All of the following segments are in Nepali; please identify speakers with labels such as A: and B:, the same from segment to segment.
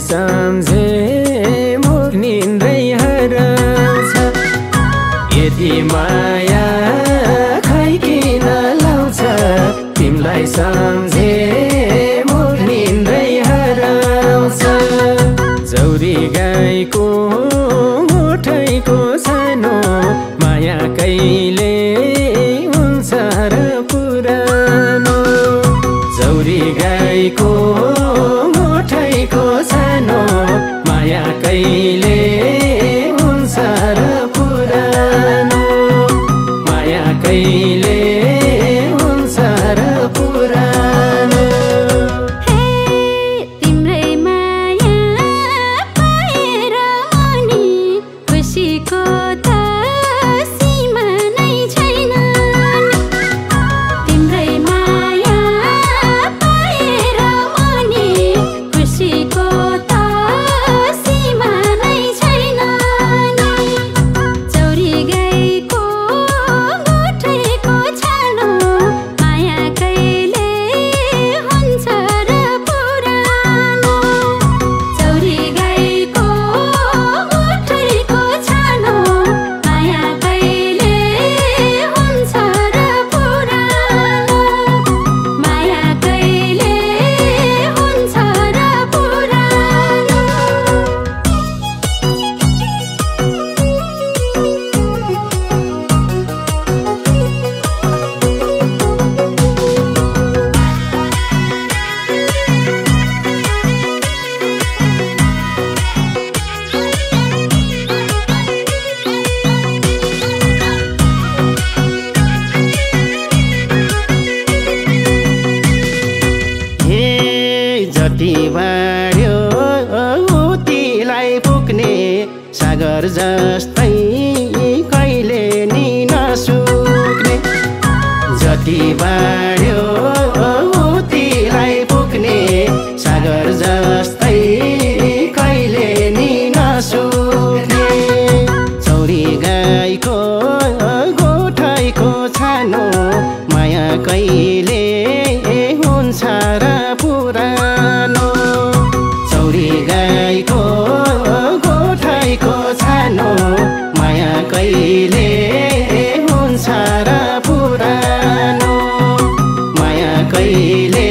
A: सम्झे मुख निन्द्रै हराउँछ यति माया खै किन लाउँछ तिमीलाई सम्झे मुख निन्द्रै हराउँछ जौरी गाईको मुठैको सानो माया कहिले हुन्छ र पुरानो जौरी गाईको मुठैको सानो माया कहिले हुन्छ र पुरानो माया कहिले हुन्छ र पुरानो
B: तिम्रै माया पाएर अनि खुसीको त सीमा नै छैन तिम्रै माया पाएर अनि खुसीको त सीमा नै छैन चौरी गाईको मुठैको छानो माया कहिले हुन्छ र पुरानो चौरी गाईको मुठैको छानो माया कहिले हुन्छ र पुरानो माया कहिले हुन्छ र पुरानो
C: हे जति बाड्यो उतिलाई पुग्ने सागर जस्तै कहिले नि नसुक्ने जति बाड्यो उतिलाई पुग्ने सागर जस्तै कहिले नि नसुक्ने चौरी गाईको गोठैको छानो माया कहिले हुन्छ र पुरानो चौरी गाईको गोठैको छानो माया कहिले हुन्छ र पुरानो माया कहिले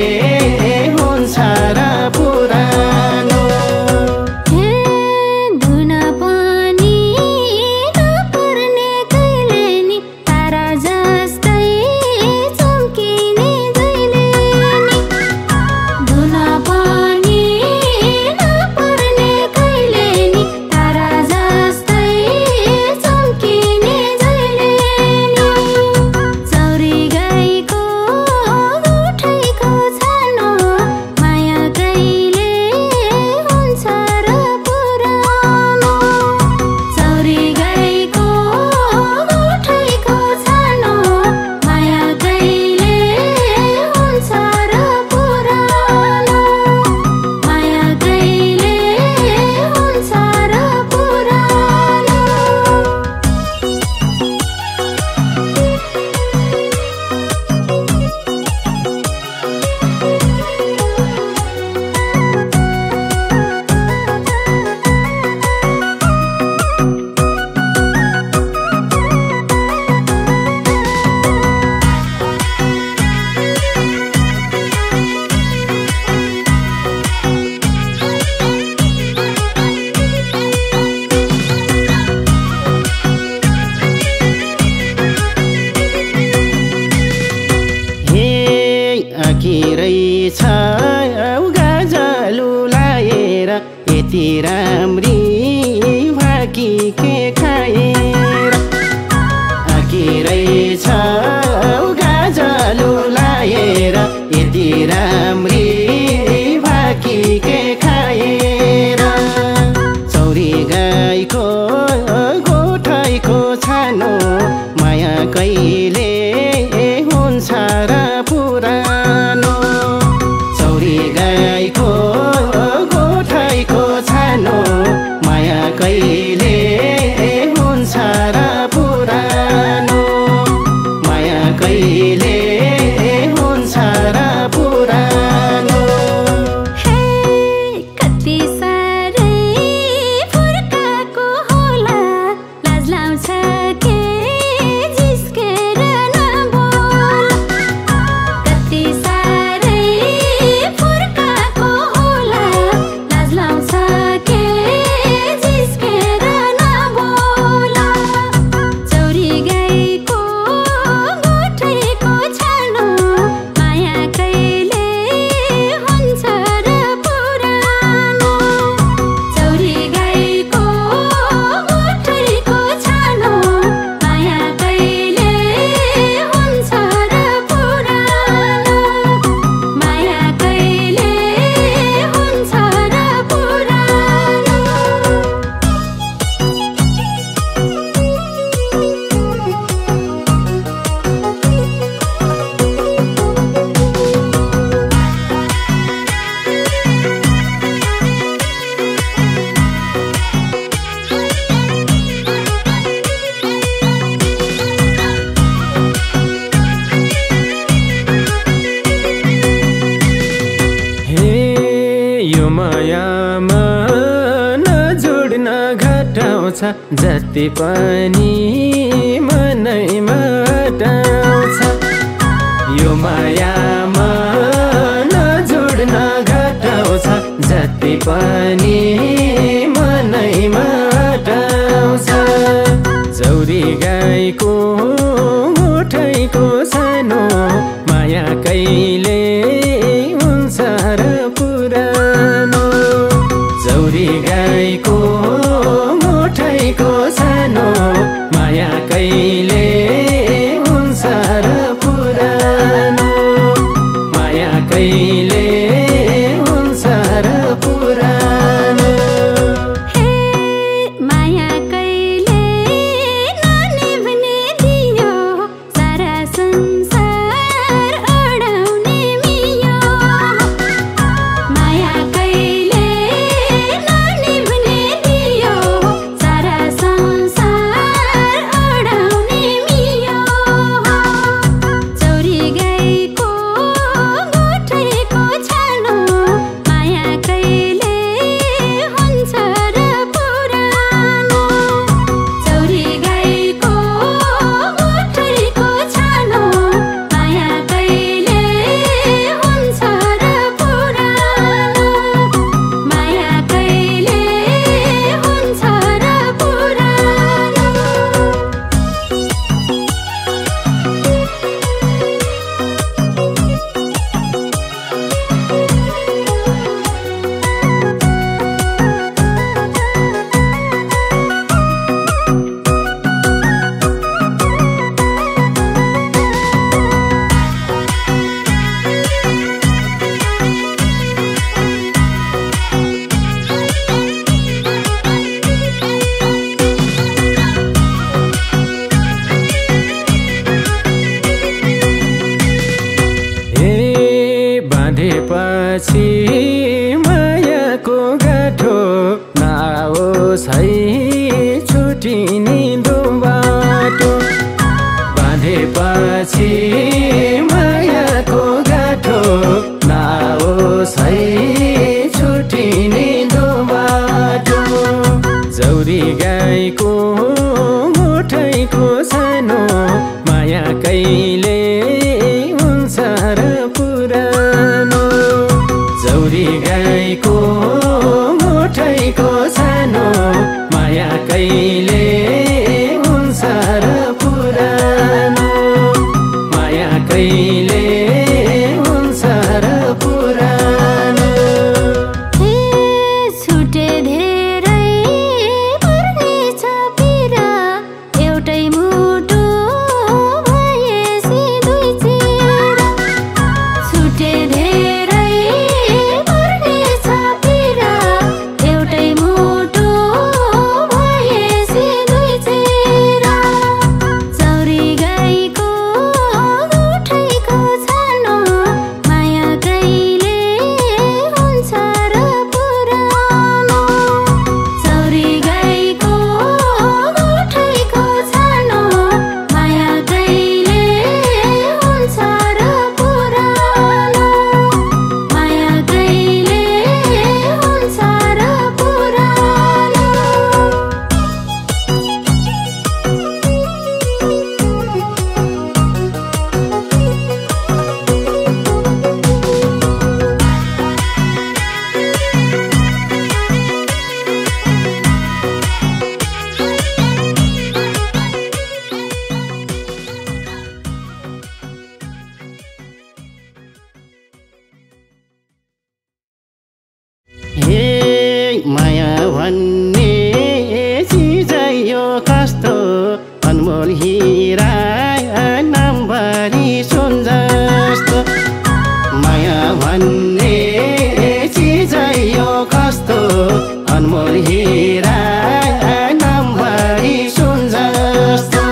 C: हुन्छ र पुरानो
B: धुन पनि नपर्ने कहिले नि तारा जस्तै चम्किने जहिले नि धुन पनि नपर्ने कहिले नि तारा जस्तै चम्किने जहिले नि चौरी गाईको गोठैको छानो माया कहिले हुन्छ र पुरानो चौरी गाईको गोठैको छानो माया कहिले हुन्छ र पुरानो माया कहिले हुन्छ र पुरानो
C: हे आखिरै छ गाजलु लाएर यति राम्री भाकी के खाएर आखिरै छ गाजलु लाएर यति राम्री भाकी के खाएर चौरी गाईको गोठैको छानो माया कहिले हुन्छ र पुरानो चौरी गाईको गोठैको छानो माया कहिले हुन्छ र पुरानो माया कहिले हुन्छ र पुरानो
B: कति सा
A: हटाउँछ जति पनि मनैमा हटाउँछ यो मायामा नजोड्न घटाउँछ जति पनि मनैमा हटाउँछ चौरी गाईको मुठैको सानो माया कहिले हुन्छ र पुरानो चौरी गाईको मुठैको सानो माया कहिले हुन्छ र पुरानो माया कहिले हुन्छ र पुरानो
B: हे माया कहिले ननिभ्ने दियो सारा संसार अडाउने मियो माया कहिले ननिभ्ने दियो सारा संसार अडाउने मियो चौरी गाईको मुठैको छानो माया कहिले हुन्छ र पुरानो चौरी गाईको मुठैको छानो माया कहिले हुन्छ र पुरानो माया कहिले हुन्छ र पुरानो
A: हे बाँधेपछि मायाको गाठो नआओस् है छुटिने दो बाटो बाँधेपछि मायाको गाठो नआओस् है छुटिने दो बाटो चौरी गाईको मुठैको सानो माया कहिले हुन्छ र पुरानो चौरी गाईको मुठैको सानो माया कहिले हुन्छ र पुरानो माया कहिले हुन्छ र पुरानो
B: हे छुटे धेरै पर्नेछ पिरा एउटै मुटु भएसी दुई चेरा छुटे धेरै पर्नेछ पिरा एउटै मुटु भएसी दुई चेरा चौरी गाईको मुठैको छानो माया कहिले हुन्छ र पुरानो चौरी गाईको मुठैको छानो माया कहिले हुन्छ र पुरानो माया कहिले हुन्छ र पुरानो
C: हे माया भन्ने चिज यो कस्तो अनमोल हिरा नामभरि सुन जस्तो माया भन्ने चिज यो कस्तो अनमोल हिरा नामभरि सुन जस्तो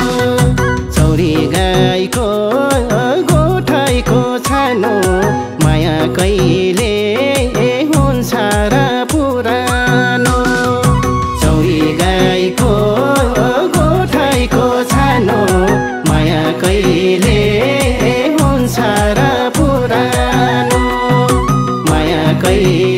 C: चौरी गाईको गोठैको छानो माया कहिले हुन्छ र पुरानो चौरी गाईको गोठैको छानो माया कहिले हुन्छ र पुरानो माया कहिले